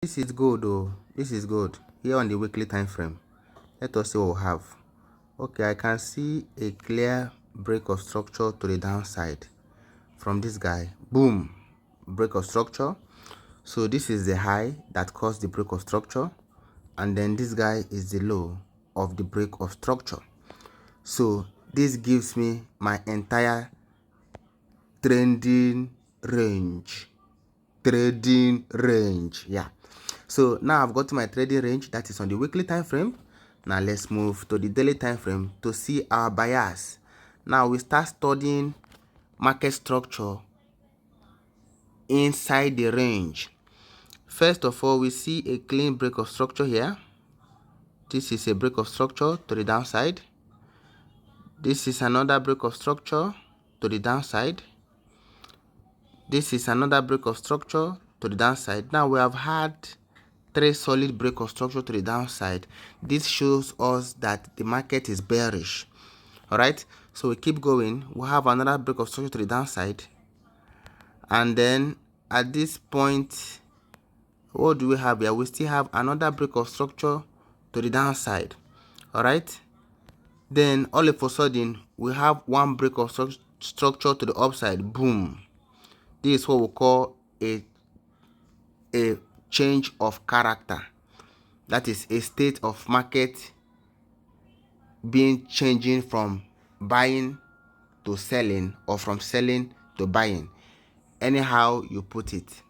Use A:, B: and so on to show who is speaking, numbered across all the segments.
A: This is good, oh, this is good. Here on the weekly time frame, let us see what we have. Okay, I can see a clear break of structure to the downside from this guy. Boom, break of structure. So this is the high that caused the break of structure, and then this guy is the low of the break of structure. So this gives me my entire trending range. Yeah. So now I've got to my trading range that is on the weekly time frame. Now let's move to the daily time frame to see our bias. Now we start studying market structure inside the range. First of all, we see a clean break of structure here. This is a break of structure to the downside. This is another break of structure to the downside. This is another break of structure to the downside. Now we have had 3 solid break of structure to the downside. This shows us that the market is bearish. All right, so we keep going. We have another break of structure to the downside, and then at this point, what do we have here? We still have another break of structure to the downside. All right, then all of a sudden we have one break of structure to the upside. Boom. This is what we call a change of character. That is a state of market being changing from buying to selling, or from selling to buying. Anyhow you put it,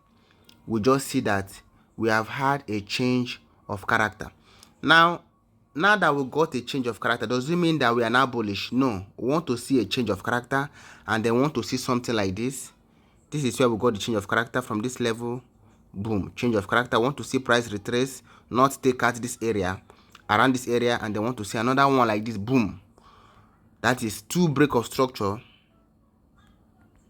A: we just see that we have had a change of character. Now that we got a change of character, does it mean that we are now bullish? No, we want to see a change of character, and then want to see something like this. This is where we got the change of character from this level. Boom, change of character. Want to see price retrace, not take out this area, around this area, and then want to see another one like this. Boom. That is 2 break of structure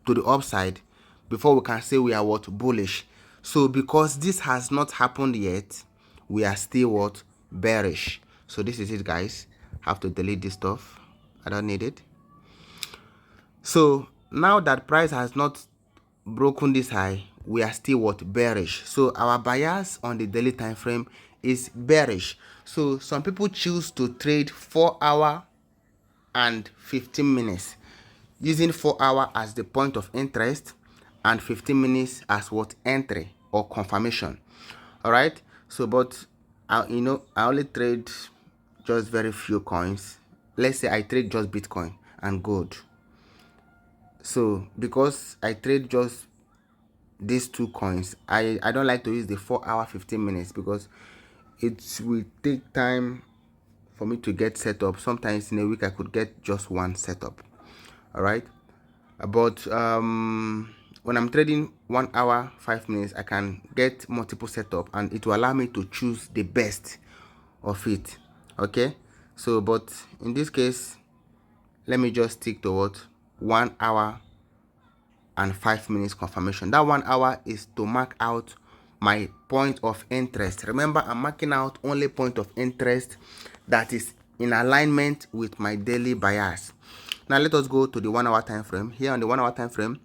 A: to the upside before we can say we are what? Bullish. So because this has not happened yet, we are still what? Bearish. So this is it, guys. Have to delete this stuff. I don't need it. So now that price has not broken this high, we are still what? Bearish. So our bias on the daily time frame is bearish. So some people choose to trade 4 hour and 15 minutes, using 4 hour as the point of interest and 15 minutes as what? Entry or confirmation. All right, so but I only trade just very few coins. Let's say I trade just Bitcoin and gold. So because I trade just these 2 coins, I don't like to use the 4 hour 15 minutes because it will take time for me to get set up. Sometimes in a week I could get just one setup. All right, but when I'm trading 1 hour 5 minutes, I can get multiple setup, and it will allow me to choose the best of it. Okay, so but in this case, let me just stick to what? 1 hour and 5 minutes confirmation. That 1 hour is to mark out my point of interest. Remember, I'm marking out only point of interest that is in alignment with my daily bias. Now let us go to the 1 hour time frame. Here on the 1 hour time frame,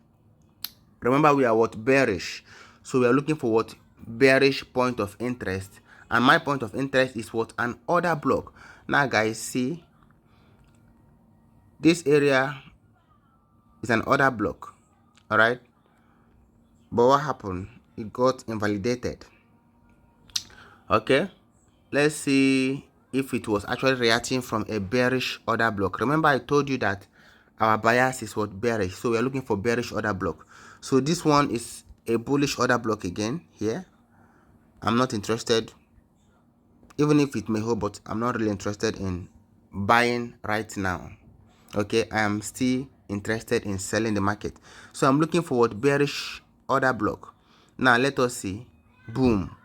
A: remember we are what? Bearish. So we are looking for what? Bearish point of interest, and my point of interest is what? An order block. Now guys, see, this area is an order block. All right, but what happened? It got invalidated. Okay, let's see if it was actually reacting from a bearish order block. Remember I told you that our bias is what? Bearish. So we are looking for bearish order block. So this one is a bullish order block again here. I'm not interested, even if it may hold, but I'm not really interested in buying right now. Okay, I am still interested in selling the market. So I'm looking for what? Bearish order block. Now let us see. Boom.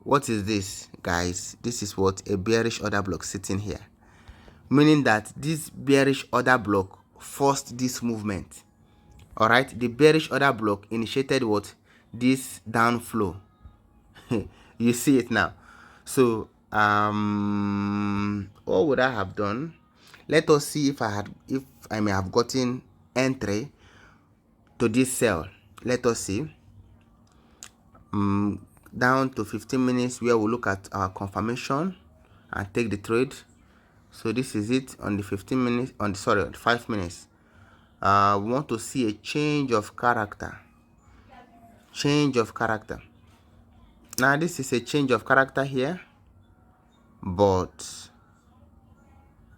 A: What is this, guys? This is what? A bearish order block sitting here, meaning that this bearish order block forced this movement. All right, the bearish order block initiated what? This downflow. You see it now. So what would I have done? Let us see if I may have gotten entry to this sell. Let us see. down to 15 minutes where we'll look at our confirmation and take the trade. So this is it on the 15 minutes, on the 5 minutes. We want to see a change of character. Change of character. Now this is a change of character here, but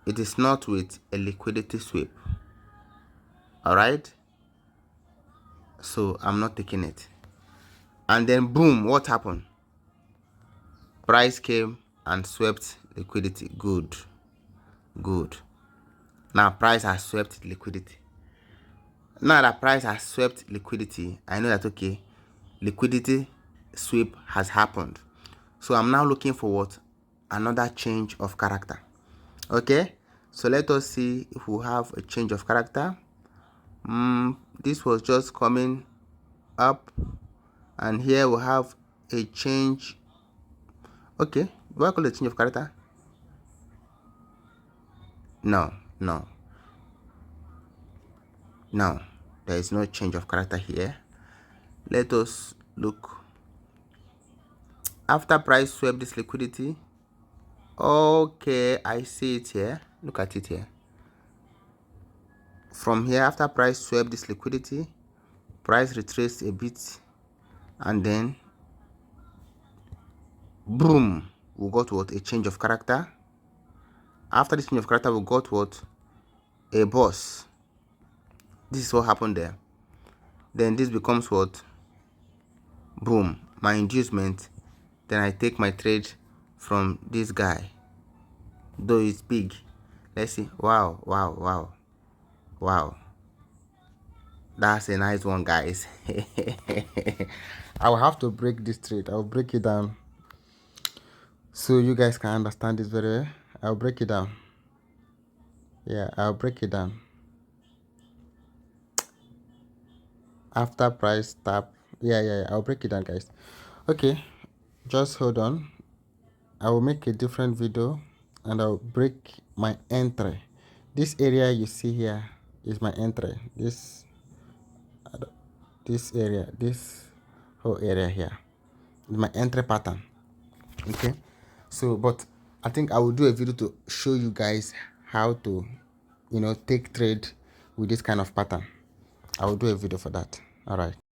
A: it is not with a liquidity sweep. All right, so I'm not taking it. And then boom, what happened? Price came and swept liquidity. Good. Now price has swept liquidity. Now that price has swept liquidity, I know that okay, liquidity sweep has happened. So I'm now looking for what? Another change of character. Okay, so let us see if we have a change of character. This was just coming up, and here we have a change. Okay, do I call it a change of character? No, there is no change of character here. Let us look. After price swept this liquidity, okay, I see it here. Look at it here. From here, after price swept this liquidity, price retraced a bit, and then boom, we got what? A change of character. After this change of character, we got what? A boss. This is what happened there. Then this becomes what? Boom, my inducement. Then I take my trade from this guy, though it's big. Let's see. Wow, that's a nice one, guys. I will have to break this trade. I'll break it down so you guys can understand this very well. I'll break it down. Yeah, I'll break it down. After price tap. Yeah, I'll break it down, guys. Okay, just hold on. I will make a different video and I'll break my entry. This area you see here is my entry. This area, this whole area here is my entry pattern. Okay, so but I think I will do a video to show you guys how to, take trade with this kind of pattern. I will do a video for that. All right.